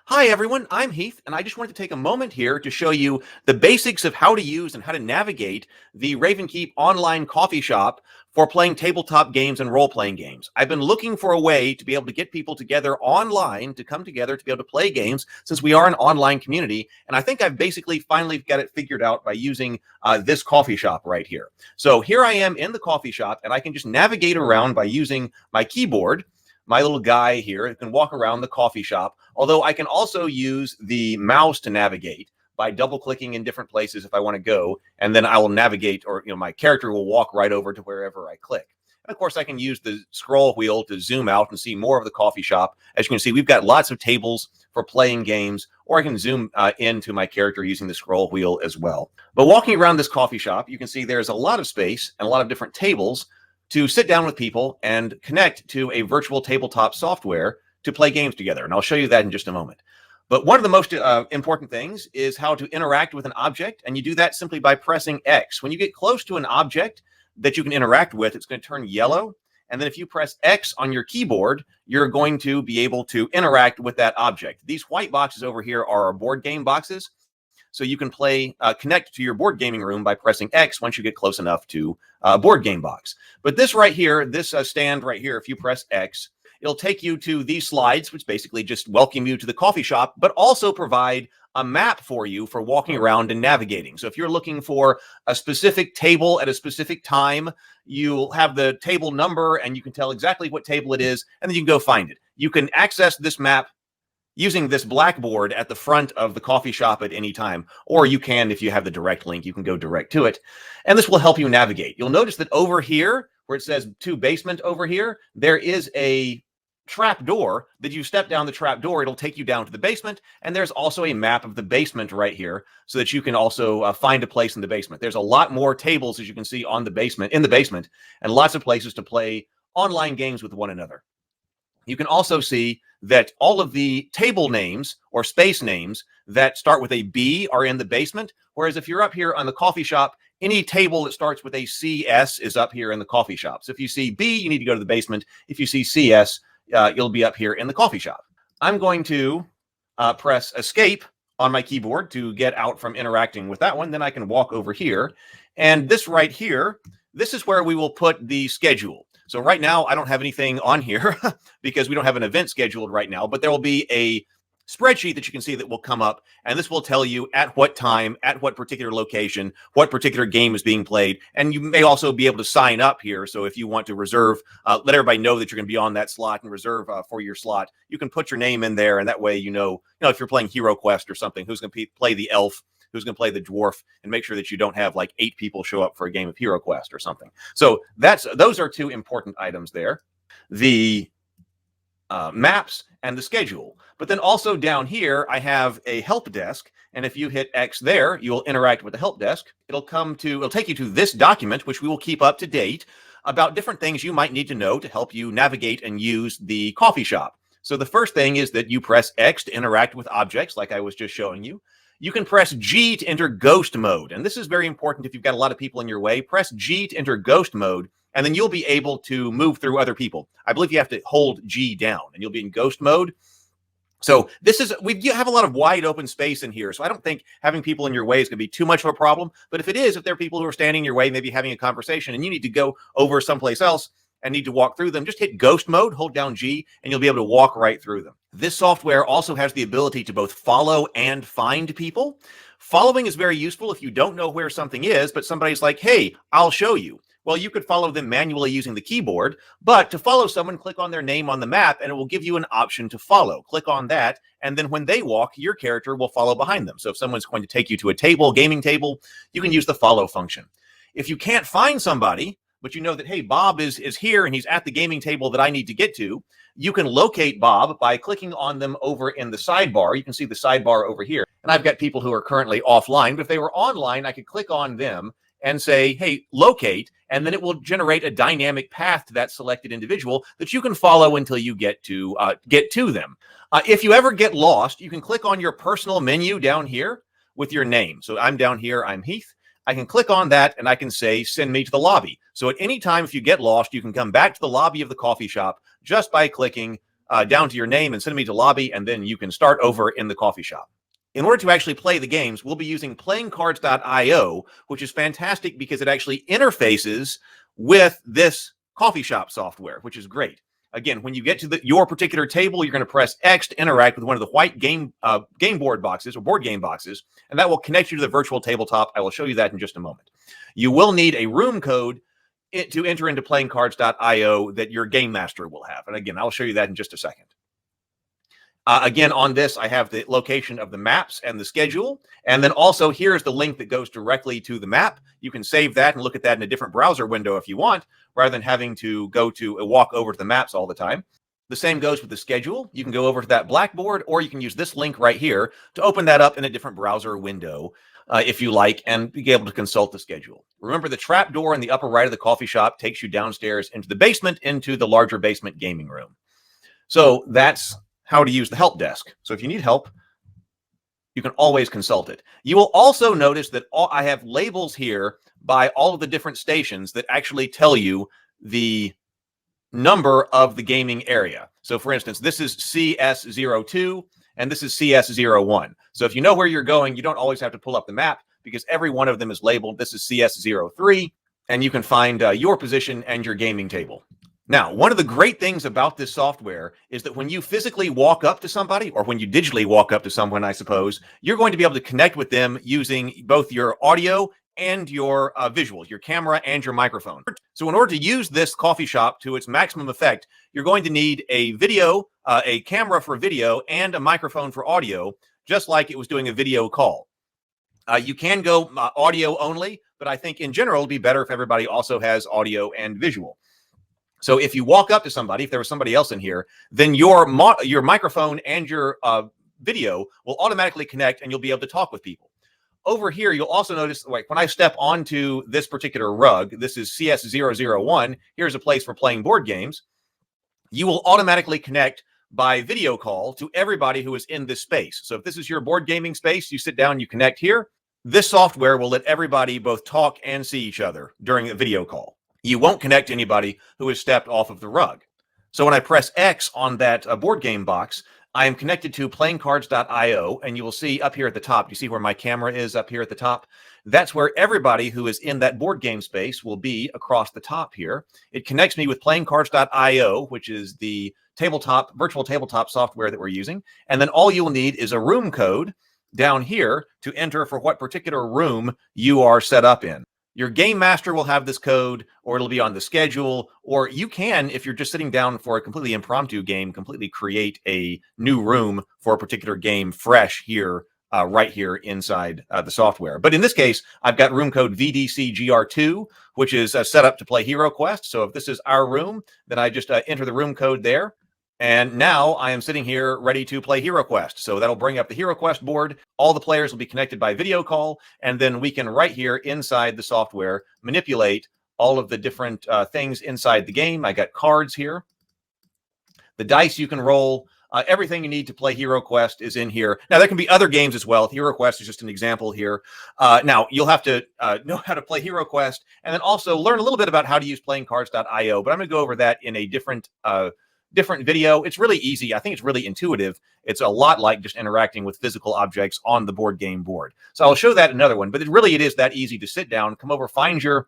Hi, everyone. I'm Heath, and I just wanted to take a moment here to show you the basics of how to use and how to navigate the Ravenkeep online coffee shop for playing tabletop games and role-playing games. I've been looking for a way to be able to get people together online to come together to be able to play games since we are an online community, and I think I've basically finally got it figured out by using this coffee shop right here. So here I am in the coffee shop, and I can just navigate around by using my keyboard. My little guy here can walk around the coffee shop, although I can also use the mouse to navigate by double clicking in different places if I want to go, and then I will navigate, or my character will walk right over to wherever I click. And of course, I can use the scroll wheel to zoom out and see more of the coffee shop. As you can see, we've got lots of tables for playing games, or I can zoom into my character using the scroll wheel as well. But walking around this coffee shop, you can see there's a lot of space and a lot of different tables to sit down with people and connect to a virtual tabletop software to play games together. And I'll show you that in just a moment. But one of the most important things is how to interact with an object. And you do that simply by pressing X. When you get close to an object that you can interact with, it's going to turn yellow. And then if you press X on your keyboard, you're going to be able to interact with that object. These white boxes over here are our board game boxes. So you can connect to your board gaming room by pressing X once you get close enough to a board game box. But this right here, this stand right here, if you press X, it'll take you to these slides, which basically just welcome you to the coffee shop, but also provide a map for you for walking around and navigating. So if you're looking for a specific table at a specific time, you'll have the table number and you can tell exactly what table it is, and then you can go find it. You can access this map using this blackboard at the front of the coffee shop at any time, or you can, if you have the direct link, you can go direct to it. And this will help you navigate. You'll notice that over here, where it says to basement over here, there is a trap door that you step down the trap door, it'll take you down to the basement. And there's also a map of the basement right here so that you can also find a place in the basement. There's a lot more tables, as you can see, in the basement, and lots of places to play online games with one another. You can also see that all of the table names or space names that start with a B are in the basement, whereas if you're up here on the coffee shop, any table that starts with a CS is up here in the coffee shop. So if you see B, you need to go to the basement. If you see CS, you'll be up here in the coffee shop. I'm going to press Escape on my keyboard to get out from interacting with that one. Then I can walk over here. And this right here, this is where we will put the schedule. So right now, I don't have anything on here because we don't have an event scheduled right now, but there will be a spreadsheet that you can see that will come up, and this will tell you at what time, at what particular location, what particular game is being played. And you may also be able to sign up here. So if you want to reserve, let everybody know that you're going to be on that slot and reserve for your slot, you can put your name in there. And that way, you know, if you're playing Hero Quest or something, who's going to play the elf, who's going to play the dwarf, and make sure that you don't have like 8 people show up for a game of Hero Quest or something. So those are 2 important items there. The maps and the schedule. But then also down here, I have a help desk. And if you hit X there, you'll interact with the help desk. It'll take you to this document, which we will keep up to date about different things you might need to know to help you navigate and use the coffee shop. So the first thing is that you press X to interact with objects, like I was just showing you. You can press G to enter ghost mode. And this is very important if you've got a lot of people in your way. Press G to enter ghost mode, and then you'll be able to move through other people. I believe you have to hold G down, and you'll be in ghost mode. So we have a lot of wide open space in here. So I don't think having people in your way is going to be too much of a problem. But if it is, if there are people who are standing in your way, maybe having a conversation, and you need to go over someplace else and need to walk through them, just hit ghost mode, hold down G, and you'll be able to walk right through them. This software also has the ability to both follow and find people. Following is very useful if you don't know where something is, but somebody's like, hey, I'll show you. Well, you could follow them manually using the keyboard, but to follow someone, click on their name on the map, and it will give you an option to follow. Click on that, and then when they walk, your character will follow behind them. So if someone's going to take you to a table, gaming table, you can use the follow function. If you can't find somebody, but you know that, hey, Bob is here and he's at the gaming table that I need to get to, you can locate Bob by clicking on them over in the sidebar. You can see the sidebar over here. And I've got people who are currently offline, but if they were online, I could click on them and say, hey, locate, and then it will generate a dynamic path to that selected individual that you can follow until you get to them. If you ever get lost, you can click on your personal menu down here with your name. So I'm down here, I'm Heath. I can click on that and I can say, send me to the lobby. So at any time, if you get lost, you can come back to the lobby of the coffee shop just by clicking down to your name and send me to lobby, and then you can start over in the coffee shop. In order to actually play the games, we'll be using playingcards.io, which is fantastic because it actually interfaces with this coffee shop software, which is great. Again, when you get to your particular table, you're going to press X to interact with one of the white game board boxes or board game boxes, and that will connect you to the virtual tabletop. I will show you that in just a moment. You will need a room code to enter into playingcards.io that your game master will have. And again, I'll show you that in just a second. Again, on this, I have the location of the maps and the schedule. And then also here's the link that goes directly to the map. You can save that and look at that in a different browser window if you want, rather than having to walk over to the maps all the time. The same goes with the schedule. You can go over to that Blackboard, or you can use this link right here to open that up in a different browser window if you like, and be able to consult the schedule. Remember, the trap door in the upper right of the coffee shop takes you downstairs into the basement, into the larger basement gaming room. So that's how to use the help desk. So if you need help, you can always consult it. You will also notice that I have labels here by all of the different stations that actually tell you the number of the gaming area. So for instance, this is CS02 and this is CS01. So if you know where you're going, you don't always have to pull up the map because every one of them is labeled. This is CS03, and you can find your position and your gaming table. Now, one of the great things about this software is that when you physically walk up to somebody, or when you digitally walk up to someone, I suppose, you're going to be able to connect with them using both your audio and your visuals, your camera and your microphone. So in order to use this coffee shop to its maximum effect, you're going to need a camera for video and a microphone for audio, just like it was doing a video call. You can go audio only, but I think in general it'd be better if everybody also has audio and visual. So if you walk up to somebody, if there was somebody else in here, then your microphone and your video will automatically connect and you'll be able to talk with people. Over here, you'll also notice, like when I step onto this particular rug, this is CS001, here's a place for playing board games. You will automatically connect by video call to everybody who is in this space. So if this is your board gaming space, you sit down, you connect here. This software will let everybody both talk and see each other during a video call. You won't connect to anybody who has stepped off of the rug. So when I press X on that board game box, I am connected to playingcards.io, and you will see up here at the top, you see where my camera is up here at the top? That's where everybody who is in that board game space will be across the top here. It connects me with playingcards.io, which is the virtual tabletop software that we're using. And then all you'll need is a room code down here to enter for what particular room you are set up in. Your game master will have this code, or it'll be on the schedule, or you can, if you're just sitting down for a completely impromptu game, completely create a new room for a particular game fresh here, right here inside the software. But in this case, I've got room code VDCGR2, which is set up to play Hero Quest. So if this is our room, then I just enter the room code there. And now I am sitting here ready to play Hero Quest. So that'll bring up the Hero Quest board. All the players will be connected by video call. And then we can right here inside the software manipulate all of the different things inside the game. I got cards here. The dice you can roll. Everything you need to play Hero Quest is in here. Now, there can be other games as well. Hero Quest is just an example here. Now, you'll have to know how to play Hero Quest and then also learn a little bit about how to use playingcards.io. But I'm going to go over that in a different video. It's really easy. I think it's really intuitive. It's a lot like just interacting with physical objects on the board game board. So I'll show that another one, but it is that easy to sit down, come over, find your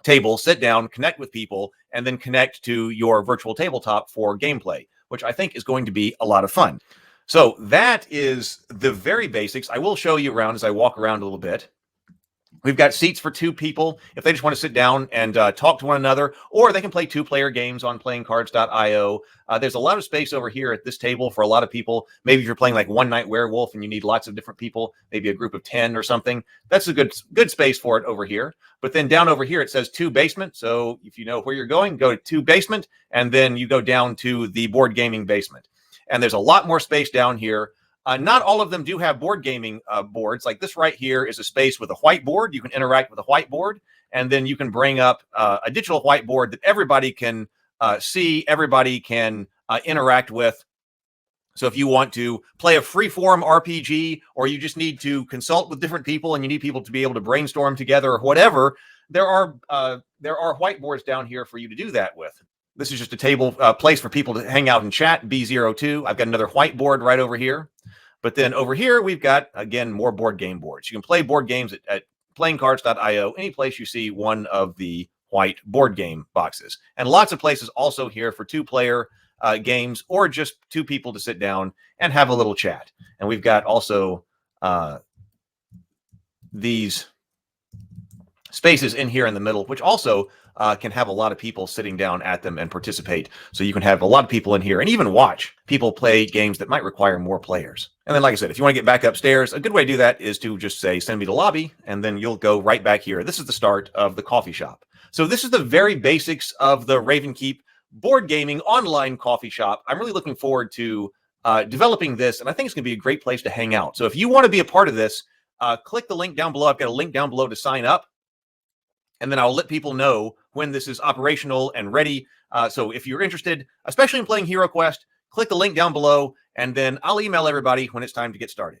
table, sit down, connect with people, and then connect to your virtual tabletop for gameplay, which I think is going to be a lot of fun. So that is the very basics. I will show you around as I walk around a little bit. We've got seats for 2 people if they just want to sit down and talk to one another, or they can play 2-player games on playingcards.io. There's a lot of space over here at this table for a lot of people. Maybe if you're playing like One Night Werewolf and you need lots of different people, maybe a group of 10 or something, that's a good space for it over here. But then down over here, it says 2 basement. So if you know where you're going, go to 2 basement, and then you go down to the board gaming basement. And there's a lot more space down here. Not all of them do have board gaming boards. Like this right here is a space with a whiteboard. You can interact with a whiteboard, and then you can bring up a digital whiteboard that everybody can see, everybody can interact with. So if you want to play a free-form RPG, or you just need to consult with different people and you need people to be able to brainstorm together or whatever, there are whiteboards down here for you to do that with. This is just a table place for people to hang out and chat, B02. I've got another whiteboard right over here. But then over here, we've got, again, more board game boards. You can play board games at playingcards.io, any place you see one of the white board game boxes. And lots of places also here for two-player games or just two people to sit down and have a little chat. And we've got also these spaces in here in the middle, which also can have a lot of people sitting down at them and participate. So you can have a lot of people in here and even watch people play games that might require more players. And then, like I said, if you want to get back upstairs, a good way to do that is to just say, send me to lobby, and then you'll go right back here. This is the start of the coffee shop. So this is the very basics of the Raven Keep board gaming online coffee shop. I'm really looking forward to developing this, and I think it's going to be a great place to hang out. So if you want to be a part of this, click the link down below. I've got a link down below to sign up. And then I'll let people know when this is operational and ready. So if you're interested, especially in playing HeroQuest, click the link down below, and then I'll email everybody when it's time to get started.